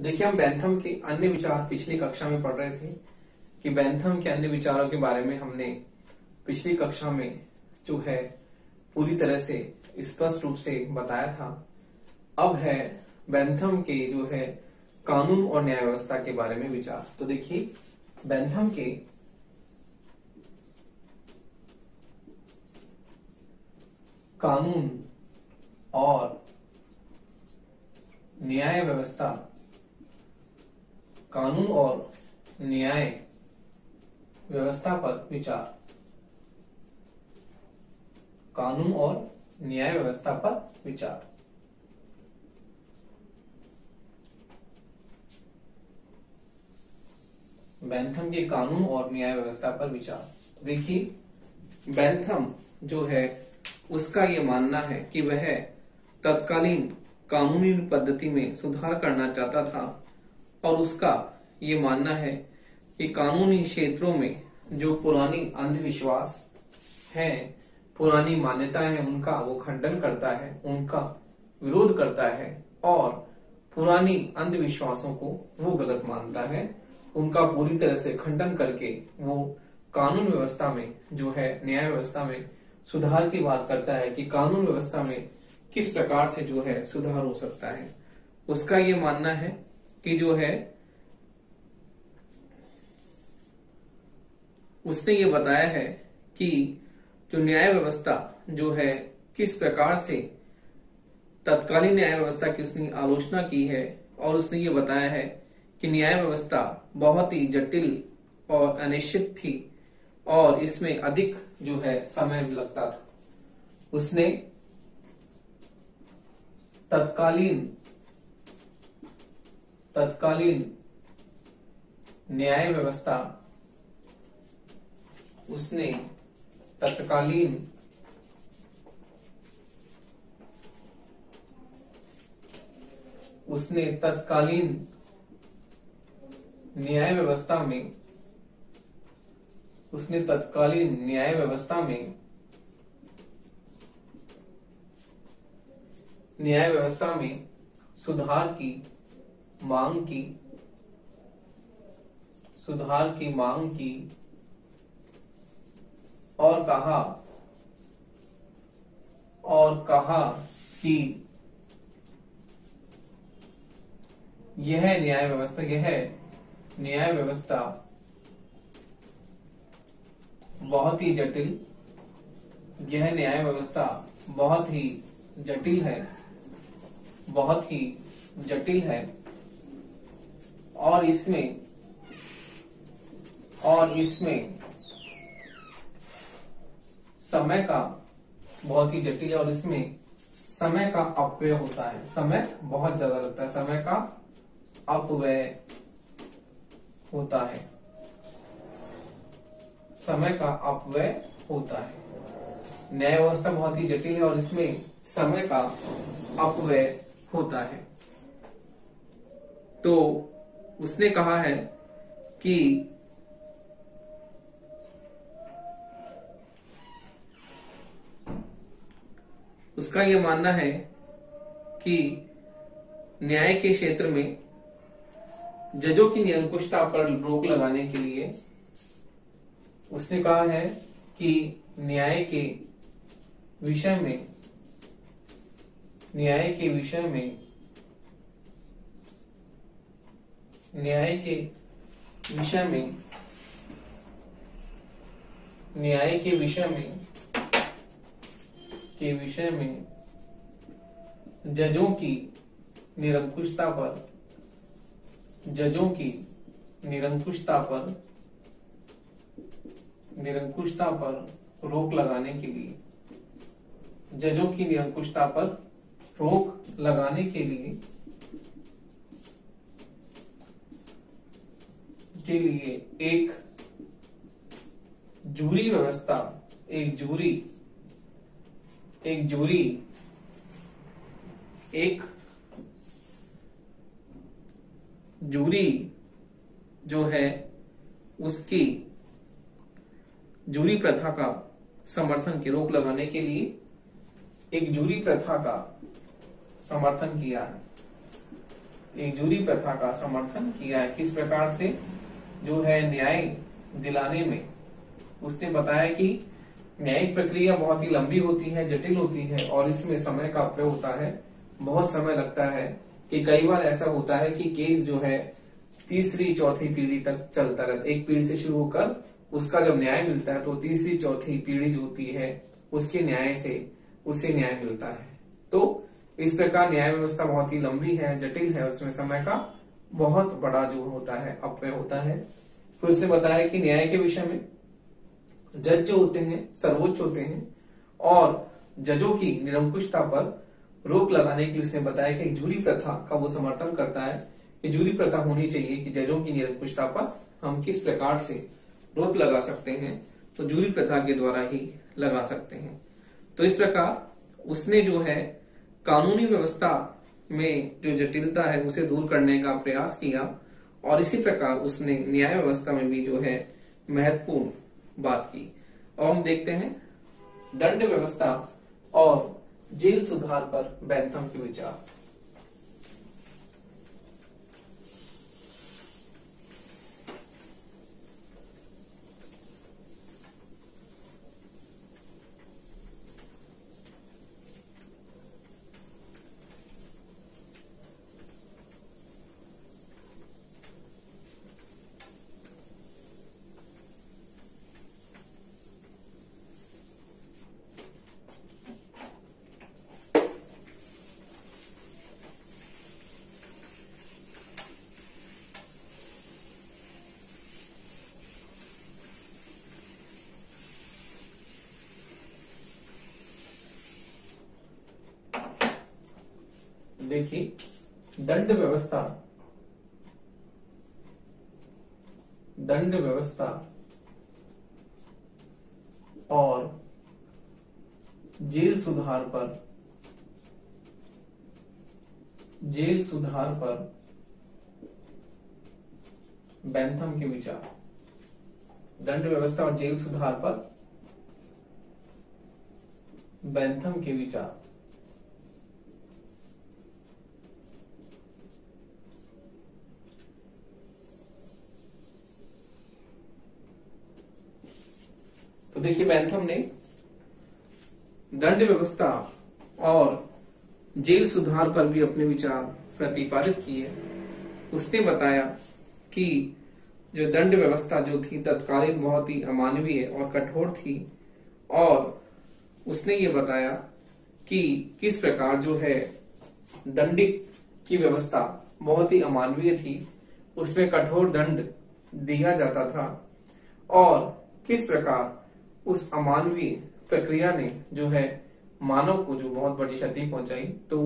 देखिए, हम बेंथम के अन्य विचार पिछली कक्षा में पढ़ रहे थे कि बेंथम के अन्य विचारों के बारे में हमने पिछली कक्षा में जो है पूरी तरह से स्पष्ट रूप से बताया था। अब है बेंथम के जो है कानून और न्याय व्यवस्था के बारे में विचार। तो देखिए, बेंथम के कानून और न्याय व्यवस्था, कानून और न्याय व्यवस्था पर विचार, कानून और न्याय व्यवस्था पर विचार। बेंथम के कानून और न्याय व्यवस्था पर विचार। देखिए, बेंथम जो है उसका ये मानना है कि वह तत्कालीन कानूनी पद्धति में सुधार करना चाहता था और उसका ये मानना है कि कानूनी क्षेत्रों में जो पुरानी अंधविश्वास है, पुरानी मान्यताएं हैं, उनका वो खंडन करता है, उनका विरोध करता है और पुरानी अंधविश्वासों को वो गलत मानता है। उनका पूरी तरह से खंडन करके वो कानून व्यवस्था में जो है न्याय व्यवस्था में सुधार की बात करता है कि कानून व्यवस्था में किस प्रकार से जो है सुधार हो सकता है। उसका ये मानना है कि जो है उसने ये बताया है कि जो न्याय व्यवस्था जो है किस प्रकार से तत्कालीन न्याय व्यवस्था की उसने आलोचना की है और उसने ये बताया है कि न्याय व्यवस्था बहुत ही जटिल और अनिश्चित थी और इसमें अधिक जो है समय लगता था। उसने तत्कालीन न्याय व्यवस्था, उसने तत्कालीन न्याय व्यवस्था में सुधार की मांग की और कहा कि यह न्याय व्यवस्था बहुत ही जटिल, यह न्याय व्यवस्था बहुत ही जटिल है और इसमें समय का बहुत ही जटिल है और इसमें समय का अपव्यय होता है। समय बहुत ज्यादा लगता है, समय का अपव्यय होता है, समय का अपव्यय होता है। न्याय व्यवस्था बहुत ही जटिल है और इसमें समय का अपव्यय होता है। तो उसने कहा है कि उसका यह मानना है कि न्याय के क्षेत्र में जजों की निरंकुशता पर रोक लगाने के लिए उसने कहा है कि न्याय के विषय में जजों की निरंकुशता पर रोक लगाने के लिए, जजों की निरंकुशता पर रोक लगाने के लिए एक जूरी व्यवस्था, एक जूरी जो है उसकी जूरी प्रथा का समर्थन की रोक लगाने के लिए एक जूरी प्रथा का समर्थन किया है। एक जूरी प्रथा का समर्थन किया है। किस प्रकार से जो है न्याय दिलाने में उसने बताया कि न्यायिक प्रक्रिया बहुत ही लंबी होती है, जटिल होती है और इसमें समय का अपव्यय होता है, बहुत समय लगता है। कि कई बार ऐसा होता है कि केस जो है तीसरी चौथी पीढ़ी तक चलता रहता है। एक पीढ़ी से शुरू होकर उसका जब न्याय मिलता है तो तीसरी चौथी पीढ़ी जो होती है उसके न्याय से उसे न्याय मिलता है। तो इस प्रकार न्याय व्यवस्था बहुत ही लंबी है, जटिल है, उसमें समय का बहुत बड़ा जो होता है अपव्यय होता है। फिर उसने बताया कि न्याय के विषय में जज जो होते हैं सर्वोच्च होते हैं और जजों की निरंकुशता पर रोक लगाने के लिए उसने बताया कि एक जूरी प्रथा का वो समर्थन करता है कि जूरी प्रथा होनी चाहिए कि जजों की निरंकुशता पर हम किस प्रकार से रोक लगा सकते हैं, तो जूरी प्रथा के द्वारा ही लगा सकते हैं। तो इस प्रकार उसने जो है कानूनी व्यवस्था में जो जटिलता है उसे दूर करने का प्रयास किया और इसी प्रकार उसने न्याय व्यवस्था में भी जो है महत्वपूर्ण बात की। और हम देखते हैं दंड व्यवस्था और जेल सुधार पर बेंथम के विचार। देखिए दंड व्यवस्था और जेल सुधार पर बेंथम के विचार। दंड व्यवस्था और जेल सुधार पर बेंथम के विचार। तो देखिए बेंथम ने दंड व्यवस्था और जेल सुधार पर भी अपने विचार प्रतिपादित किए। उसने बताया कि जो दंड व्यवस्था जो थी तत्कालीन बहुत ही अमानवीय और कठोर थी और उसने ये बताया कि किस प्रकार जो है दंडिक की व्यवस्था बहुत ही अमानवीय थी, उसमें कठोर दंड दिया जाता था और किस प्रकार उस अमानवीय प्रक्रिया ने जो है मानव को जो बहुत बड़ी क्षति पहुंचाई। तो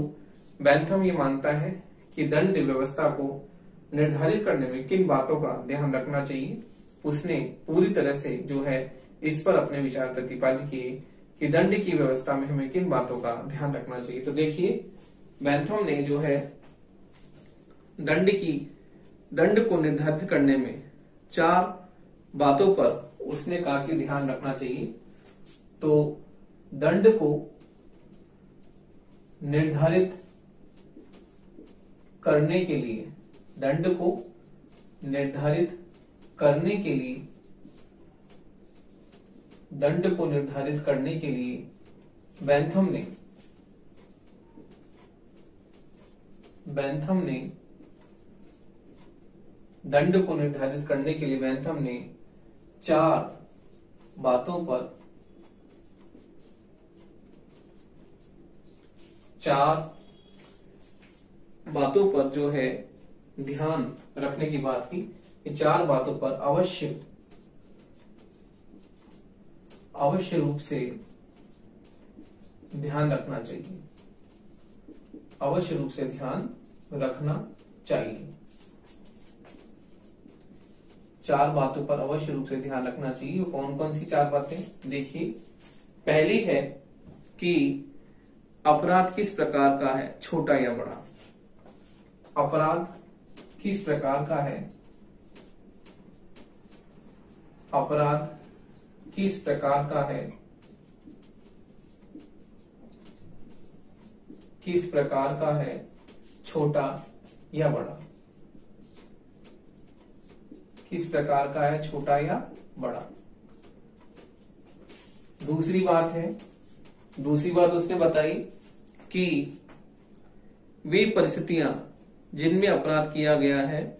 बेंथम ये मानता है कि दंड व्यवस्था को निर्धारित करने में किन बातों का ध्यान रखना चाहिए, उसने पूरी तरह से जो है इस पर अपने विचार प्रतिपादित किए कि दंड की व्यवस्था में हमें किन बातों का ध्यान रखना चाहिए। तो देखिए बेंथम ने जो है दंड को निर्धारित करने में 4 बातों पर उसने कहा कि ध्यान रखना चाहिए। तो दंड को निर्धारित करने के लिए बेंथम ने दंड को निर्धारित करने के लिए बेंथम ने 4 बातों पर जो है ध्यान रखने की बात की। 4 बातों पर अवश्य रूप से ध्यान रखना चाहिए, अवश्य रूप से ध्यान रखना चाहिए। 4 बातों पर अवश्य रूप से ध्यान रखना चाहिए। वो कौन कौन सी 4 बातें? देखिए पहली है कि अपराध किस प्रकार का है, छोटा या बड़ा। अपराध किस प्रकार का है, अपराध किस प्रकार का है, किस प्रकार का है, छोटा या बड़ा। किस प्रकार का है, छोटा या बड़ा। दूसरी बात उसने बताई कि वे परिस्थितियां जिनमें अपराध किया गया है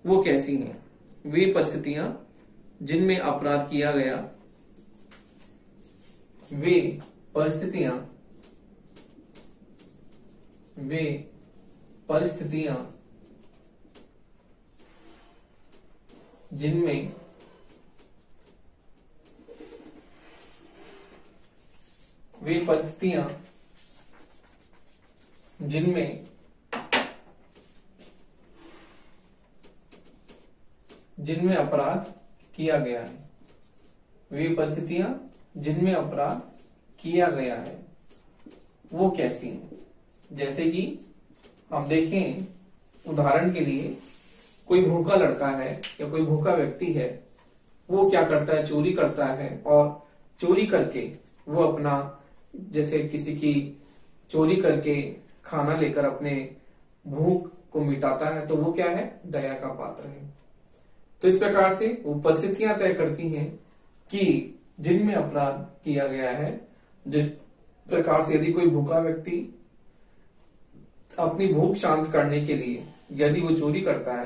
वो कैसी हैं। वे परिस्थितियां जिनमें अपराध किया गया, वे परिस्थितियां जिनमें अपराध किया गया है। वे परिस्थितियां जिनमें अपराध किया गया है वो कैसी हैं। जैसे कि हम देखें, उदाहरण के लिए कोई भूखा लड़का है या कोई भूखा व्यक्ति है, वो क्या करता है, चोरी करता है, और चोरी करके वो अपना, जैसे किसी की चोरी करके खाना लेकर अपने भूख को मिटाता है, तो वो क्या है, दया का पात्र है। तो इस प्रकार से वो परिस्थितियां तय करती हैं कि जिनमें अपराध किया गया है। जिस प्रकार से यदि कोई भूखा व्यक्ति अपनी भूख शांत करने के लिए यदि वो चोरी करता है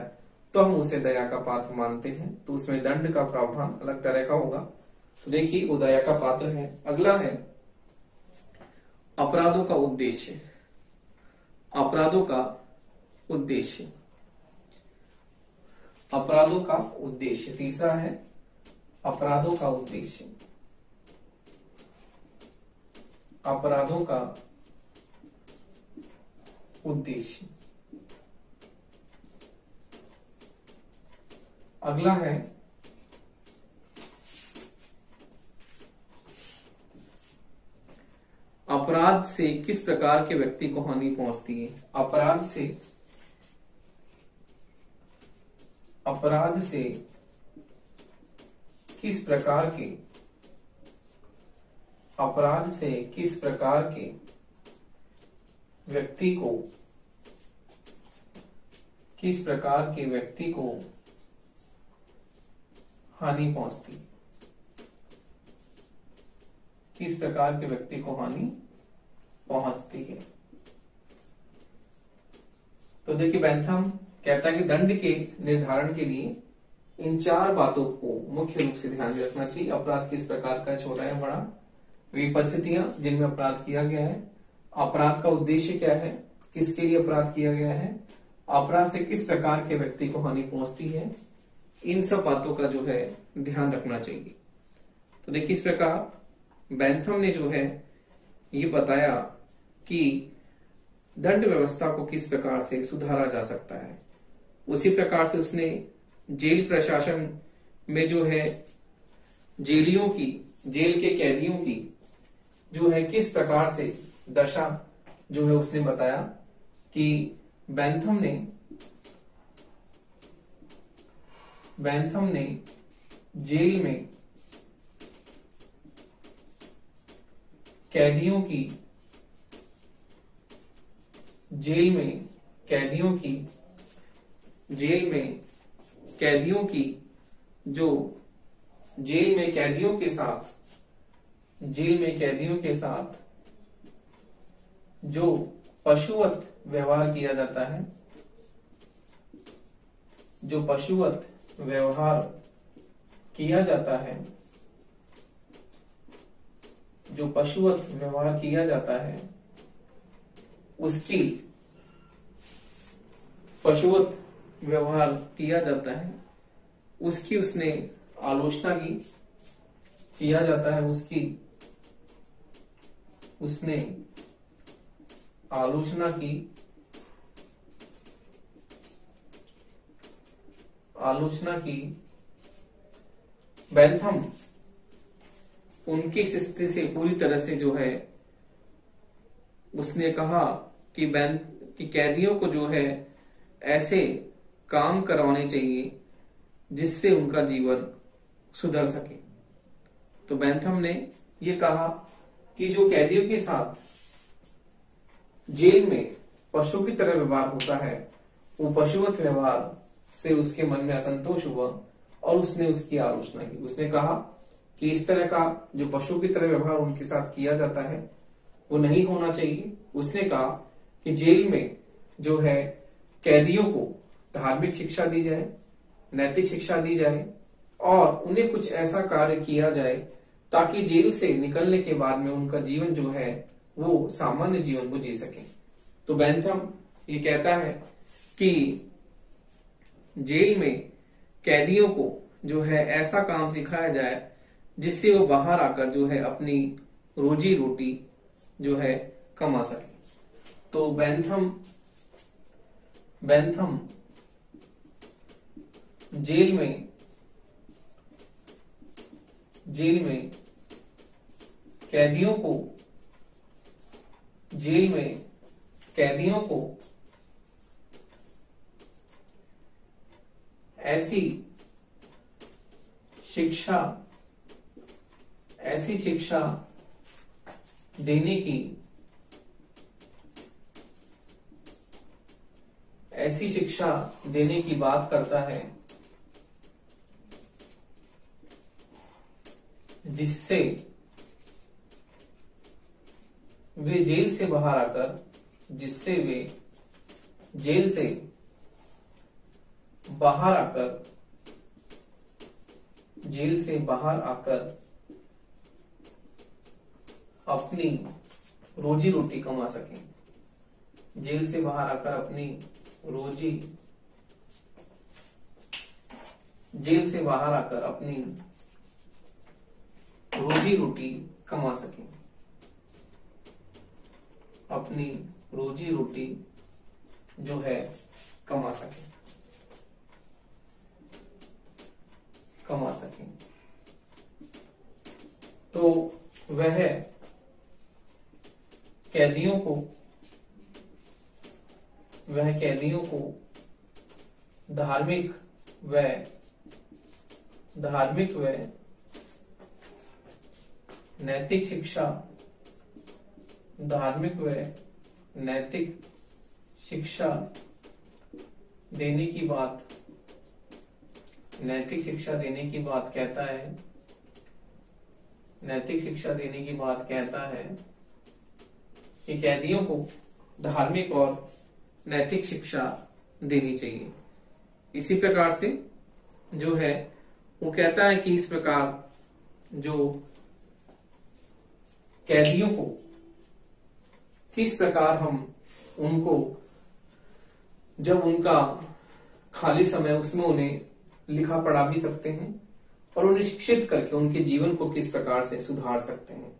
तो हम उसे दया का पात्र मानते हैं, तो उसमें दंड का प्रावधान अलग तरह का होगा। तो देखिए, वो दया का पात्र है। अगला है अपराधों का उद्देश्य। अपराधों का उद्देश्य तीसरा है अपराधों का उद्देश्य। अगला है अपराध से किस प्रकार के व्यक्ति को हानि पहुंचती है। अपराध से किस प्रकार के व्यक्ति को हानि पहुंचती है। किस प्रकार के व्यक्ति को हानि पहुंचती है। तो देखिए, बेंथम कहता है कि दंड के निर्धारण के लिए इन चार बातों को मुख्य रूप से ध्यान में रखना चाहिए। अपराध किस प्रकार का, छोटा या बड़ा। वे परिस्थितियां जिनमें अपराध किया गया है। अपराध का उद्देश्य क्या है, किसके लिए अपराध किया गया है। अपराध से किस प्रकार के व्यक्ति को हानि पहुंचती है। इन सब बातों का जो है ध्यान रखना चाहिए। तो देखिए, इस प्रकार बेंथम ने जो है ये बताया कि दंड व्यवस्था को किस प्रकार से सुधारा जा सकता है। उसी प्रकार से उसने जेल प्रशासन में जो है जेल के कैदियों की जो है किस प्रकार से दशा जो है उसने बताया कि बेंथम ने जेल में कैदियों के साथ जो पशुवत व्यवहार किया जाता है, उसकी उसने आलोचना की। बेंथम उनकी इस स्थिति से पूरी तरह से जो है उसने कहा कि कैदियों को जो है ऐसे काम करवाने चाहिए जिससे उनका जीवन सुधर सके। तो बेंथम ने ये कहा कि जो कैदियों के साथ जेल में पशु की तरह व्यवहार होता है, वो पशुवत व्यवहार से उसके मन में असंतोष हुआ और उसने उसकी आलोचना की। उसने कहा कि इस तरह का जो पशु की तरह व्यवहार उनके साथ किया जाता है वो नहीं होना चाहिए। उसने कहा कि जेल में जो है कैदियों को धार्मिक शिक्षा दी जाए, नैतिक शिक्षा दी जाए और उन्हें कुछ ऐसा कार्य किया जाए ताकि जेल से निकलने के बाद में उनका जीवन जो है वो सामान्य जीवन को जी सके। तो बेंथम ये कहता है कि जेल में कैदियों को जो है ऐसा काम सिखाया जाए जिससे वो बाहर आकर जो है अपनी रोजी रोटी जो है कमा सके। तो बेंथम जेल में कैदियों को ऐसी शिक्षा देने की बात करता है जिससे वे जेल से बाहर आकर अपनी रोजी रोटी कमा सकें। जेल से बाहर आकर अपनी रोजी रोटी कमा सकें, अपनी रोजी रोटी जो है कमा सकें। तो वह कैदियों को धार्मिक व नैतिक शिक्षा देने की बात कहता है कि कैदियों को धार्मिक और नैतिक शिक्षा देनी चाहिए। इसी प्रकार से जो है वो कहता है कि इस प्रकार जो कैदियों को किस प्रकार हम उनको जब उनका खाली समय उसमें उन्हें लिखा पढ़ा भी सकते हैं और उन्हें शिक्षित करके उनके जीवन को किस प्रकार से सुधार सकते हैं।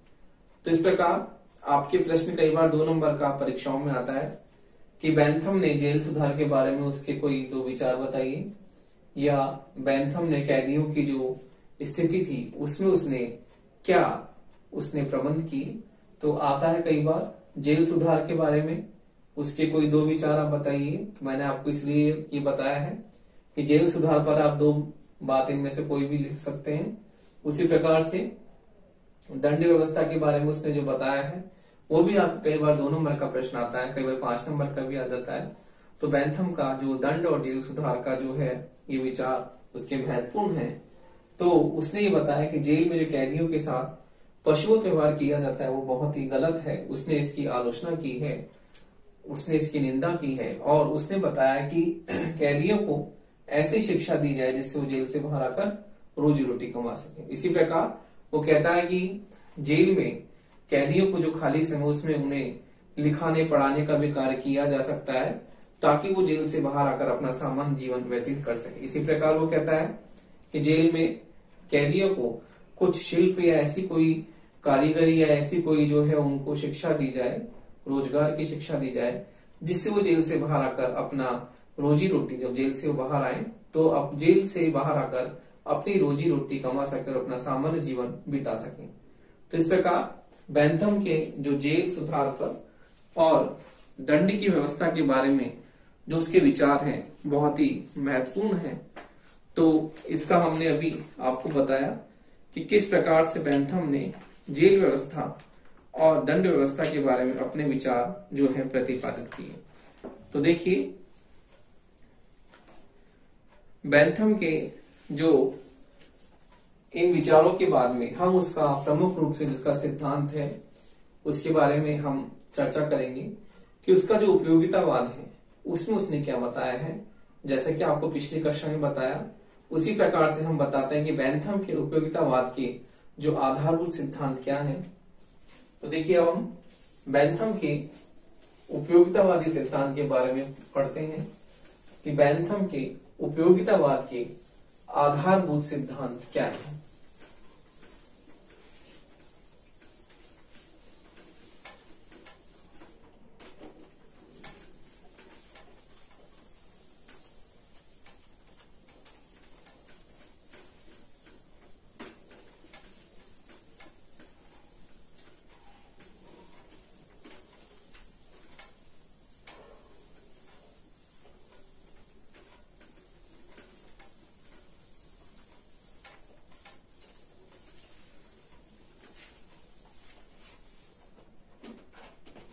तो इस प्रकार आपके प्रश्न कई बार 2 नंबर का परीक्षाओं में आता है कि बेंथम ने जेल सुधार के बारे में उसके कोई 2 विचार बताइए, या बेंथम ने कैदियों की जो स्थिति थी उसमें उसने प्रबंध किए। तो आता है कई बार जेल सुधार के बारे में उसके कोई 2 विचार आप बताइए। मैंने आपको इसलिए ये बताया है कि जेल सुधार पर आप 2 बात इनमें से कोई भी लिख सकते हैं। उसी प्रकार से दंड व्यवस्था के बारे में उसने जो बताया है वो भी आप कई बार 2 नंबर का प्रश्न आता है, कई बार 5 नंबर का भी आ जाता है। तो बेंथम का जो दंड और जेल सुधार का जो है ये विचार उसके महत्वपूर्ण है। तो उसने ये बताया कि जेल में जो कैदियों के साथ पशुवत व्यवहार किया जाता है वो बहुत ही गलत है। उसने इसकी आलोचना की है, उसने इसकी निंदा की है और उसने बताया कि कैदियों को ऐसी शिक्षा दी जाए जिससे वो जेल से बाहर आकर रोजी रोटी कमा सके। इसी प्रकार वो कहता है कि जेल में कैदियों को जो खाली समय उसमें उन्हें लिखाने पढ़ाने का भी कार्य किया जा सकता है ताकि वो जेल से बाहर आकर अपना सामान्य जीवन व्यतीत कर सके। इसी प्रकार वो कहता है कि जेल में कैदियों को कुछ शिल्प या ऐसी कोई कारीगरी या ऐसी कोई जो है उनको शिक्षा दी जाए, रोजगार की शिक्षा दी जाए जिससे वो जेल से बाहर आकर अपना रोजी रोटी, जब जेल से वो बाहर आए तो अब जेल से बाहर आकर अपनी रोजी रोटी कमा सके और अपना सामान्य जीवन बिता सके। तो इस प्रकार बेंथम के जो जेल सुधार पर और दंड की व्यवस्था के बारे में जो उसके विचार हैं बहुत ही महत्वपूर्ण हैं। तो इसका हमने अभी आपको बताया कि किस प्रकार से बेंथम ने जेल व्यवस्था और दंड व्यवस्था के बारे में अपने विचार जो है प्रतिपादित किए। तो देखिए बेंथम के जो इन विचारों के बाद में हम उसका प्रमुख रूप से जिसका सिद्धांत है उसके बारे में हम चर्चा करेंगे कि उसका जो उपयोगितावाद है उसमें उसने क्या बताया है। जैसे कि आपको पिछली कक्षा में बताया उसी प्रकार से हम बताते हैं कि बेंथम के उपयोगितावाद के जो आधारभूत सिद्धांत क्या है। तो देखिए अब हम बेंथम के उपयोगितावादी सिद्धांत के बारे में पढ़ते हैं कि बेंथम के उपयोगितावाद के आधारभूत सिद्धांत क्या है।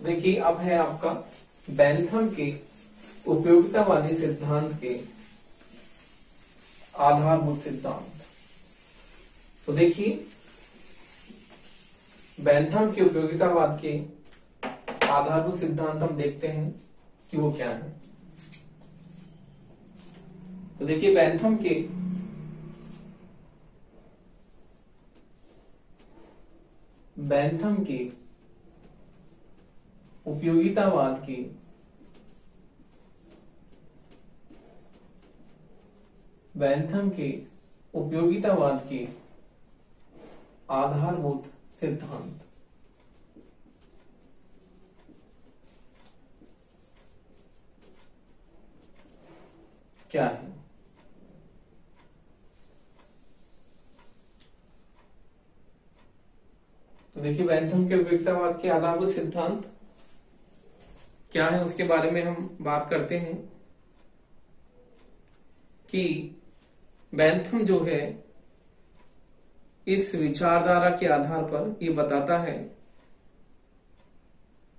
देखिए अब है आपका बेंथम के उपयोगितावादी सिद्धांत के आधारभूत सिद्धांत। तो देखिए बेंथम के उपयोगितावाद के आधारभूत सिद्धांत हम देखते हैं कि वो क्या है। तो देखिए बेंथम के उपयोगितावाद के आधारभूत सिद्धांत क्या है। तो देखिए बेंथम के उपयोगितावाद के आधारभूत सिद्धांत क्या है उसके बारे में हम बात करते हैं कि बेंथम जो है इस विचारधारा के आधार पर ये बताता है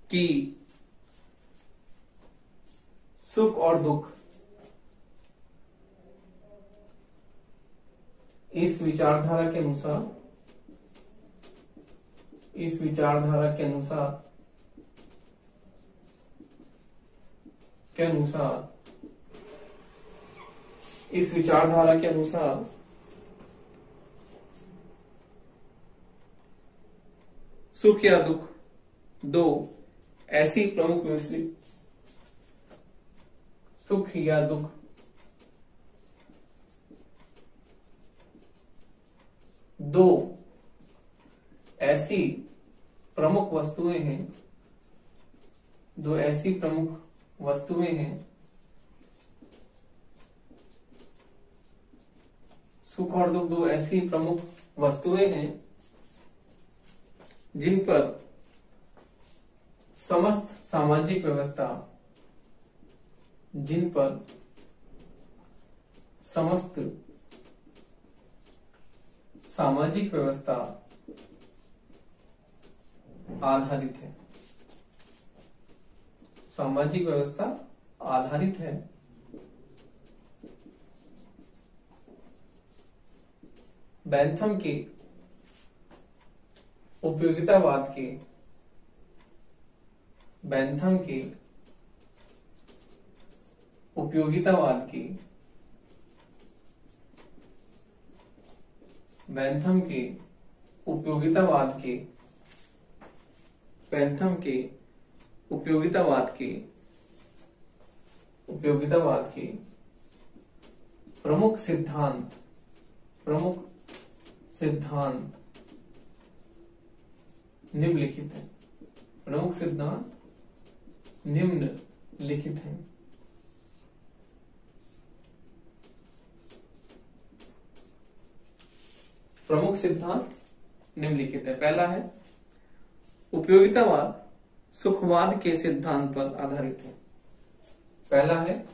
कि सुख और दुख इस विचारधारा के अनुसार इस विचारधारा के अनुसार सुख या दुख दो ऐसी प्रमुख सुख या दुख दो ऐसी प्रमुख वस्तुएं हैं सुख और दुख दो ऐसी प्रमुख वस्तुएं हैं जिन पर समस्त सामाजिक व्यवस्था आधारित है। बेंथम के उपयोगितावाद के प्रमुख सिद्धांत निम्नलिखित हैं। प्रमुख सिद्धांत निम्नलिखित है। पहला है उपयोगितावाद सुखवाद के सिद्धांत पर आधारित है। पहला है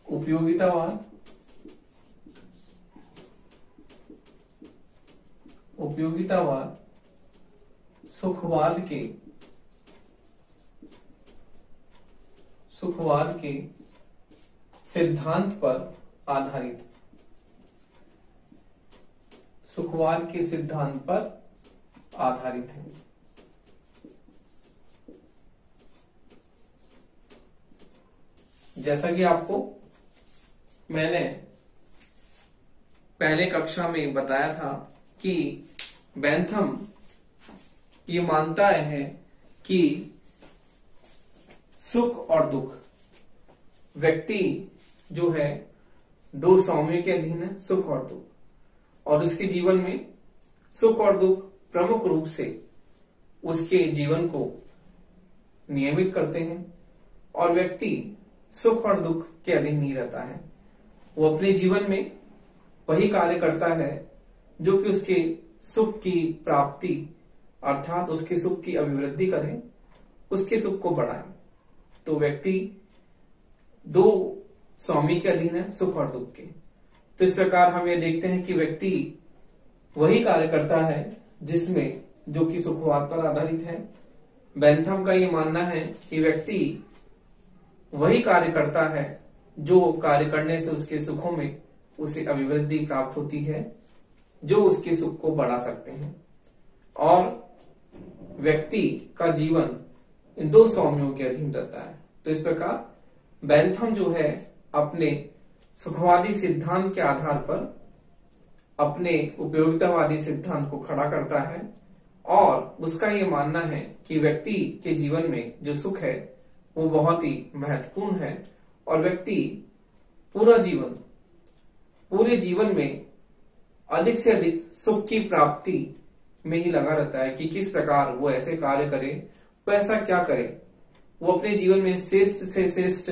उपयोगितावाद सुखवाद के सिद्धांत पर आधारित है। सुखवाद के सिद्धांत पर आधारित है। जैसा कि आपको मैंने पहले कक्षा में बताया था कि बेंथम ये मानता है कि सुख और दुख व्यक्ति जो है दो स्वामियों के अधीन है, सुख और दुख, और उसके जीवन में सुख और दुख प्रमुख रूप से उसके जीवन को नियमित करते हैं और व्यक्ति सुख और दुख के अधीन नहीं रहता है। वो अपने जीवन में वही कार्य करता है जो कि उसके सुख की प्राप्ति अर्थात उसके सुख की अभिवृद्धि करे, उसके सुख को बढ़ाए। तो व्यक्ति दो स्वामी के अधीन है, सुख और दुख के। तो इस प्रकार हम ये देखते हैं कि व्यक्ति वही कार्य करता है जिसमें जो कि सुखवाद पर आधारित है। बेंथम का ये मानना है कि व्यक्ति वही कार्य करता है जो कार्य करने से उसके सुखों में उसे अभिवृद्धि प्राप्त होती है, जो उसके सुख को बढ़ा सकते हैं। और व्यक्ति का जीवन इन दो स्वामियों के अधीन रहता है। तो इस प्रकार बेंथम जो है अपने सुखवादी सिद्धांत के आधार पर अपने उपयोगितावादी सिद्धांत को खड़ा करता है और उसका ये मानना है कि व्यक्ति के जीवन में जो सुख है वो बहुत ही महत्वपूर्ण है और व्यक्ति पूरे जीवन में अधिक से अधिक सुख की प्राप्ति में ही लगा रहता है कि किस प्रकार वो ऐसे कार्य करे, वो ऐसा क्या करे। वो अपने जीवन में श्रेष्ठ से श्रेष्ठ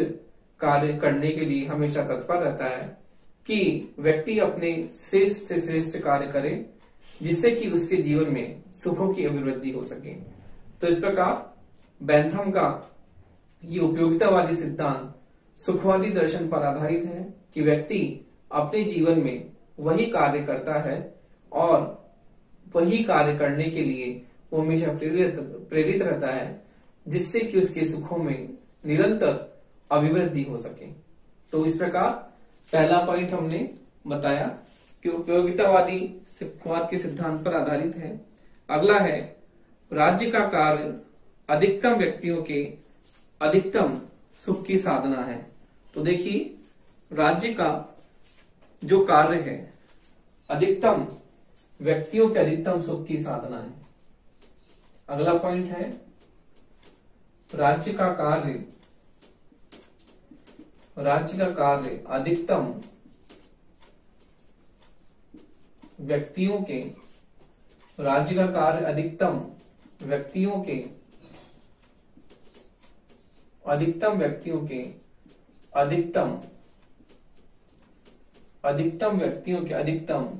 कार्य करने के लिए हमेशा तत्पर रहता है कि व्यक्ति अपने श्रेष्ठ से श्रेष्ठ कार्य करे जिससे कि उसके जीवन में सुखों की अभिवृद्धि हो सके। तो इस प्रकार बेंथम का ये उपयोगितावादी सिद्धांत सुखवादी दर्शन पर आधारित है कि व्यक्ति अपने जीवन में वही कार्य करता है और वही कार्य करने के लिए वो हमेशा प्रेरित रहता है जिससे कि उसके सुखों में निरंतर अभिवृद्धि हो सके। तो इस प्रकार पहला पॉइंट हमने बताया कि उपयोगितावादी सुखवाद के सिद्धांत पर आधारित है। अगला है राज्य का कार्य अधिकतम व्यक्तियों के अधिकतम सुख की साधना है। तो देखिए राज्य का जो कार्य है अधिकतम व्यक्तियों के अधिकतम सुख की साधना है। अगला पॉइंट है राज्य का कार्य अधिकतम व्यक्तियों के राज्य का कार्य अधिकतम व्यक्तियों के अधिकतम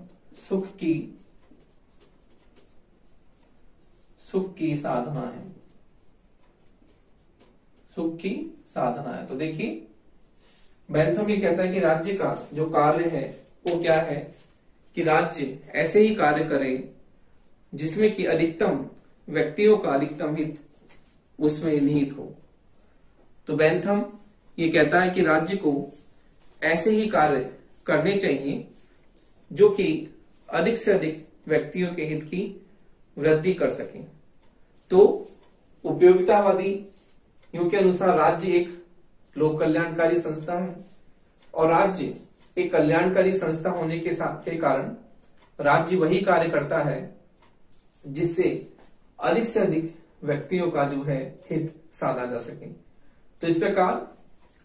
सुख की साधना है। सुख की साधना है। तो देखिए बेंथम ये कहता है कि राज्य का जो कार्य है वो क्या है कि राज्य ऐसे ही कार्य करे जिसमें कि अधिकतम व्यक्तियों का अधिकतम हित उसमें निहित हो। तो बेंथम ये कहता है कि राज्य को ऐसे ही कार्य करने चाहिए जो कि अधिक से अधिक व्यक्तियों के हित की वृद्धि कर सके। तो उपयोगितावादी के अनुसार राज्य एक लोक कल्याणकारी संस्था है और राज्य एक कल्याणकारी संस्था होने के कारण राज्य वही कार्य करता है जिससे अधिक से अधिक व्यक्तियों का जो है हित साधा जा सके। तो इस प्रकार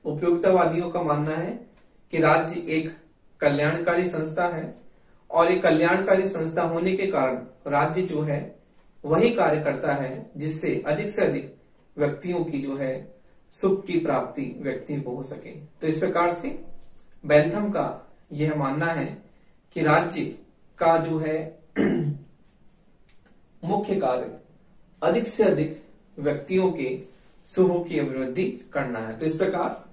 उपयोगितावादियों का मानना है कि राज्य एक कल्याणकारी संस्था है और एक कल्याणकारी संस्था होने के कारण राज्य जो है वही कार्य करता है जिससे अधिक से अधिक व्यक्तियों की जो है सुख की प्राप्ति व्यक्ति को हो सके। तो इस प्रकार से बेंथम का यह मानना है कि राज्य का जो है मुख्य कार्य अधिक से अधिक व्यक्तियों के सुखों की अभिवृद्धि करना है। तो इस प्रकार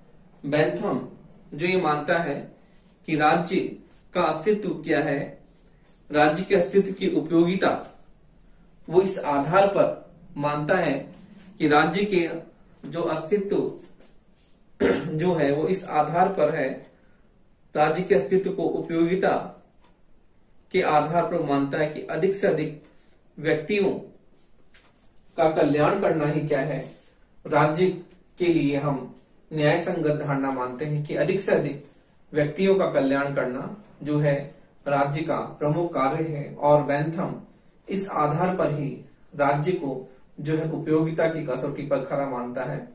बेंथम जो ये मानता है कि राज्य का अस्तित्व क्या है, राज्य के अस्तित्व की उपयोगिता, वो इस आधार पर मानता है कि राज्य के जो अस्तित्व जो है वो इस आधार पर है, राज्य के अस्तित्व को उपयोगिता के आधार पर मानता है कि अधिक से अधिक व्यक्तियों का कल्याण करना ही क्या है, राज्य के लिए हम न्याय संगत धारणा मानते हैं कि अधिक से अधिक व्यक्तियों का कल्याण करना जो है राज्य का प्रमुख कार्य है। और बेंथम इस आधार पर ही राज्य को जो है उपयोगिता की कसौटी पर खरा मानता है।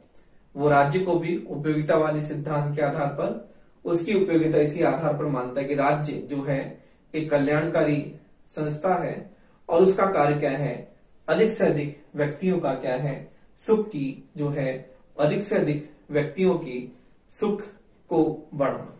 वो राज्य को भी उपयोगितावादी सिद्धांत के आधार पर उसकी उपयोगिता इसी आधार पर मानता है कि राज्य जो है एक कल्याणकारी संस्था है और उसका कार्य क्या है, अधिक से अधिक व्यक्तियों का क्या है, सुख की जो है, अधिक से अधिक व्यक्तियों की सुख को बढ़ाना।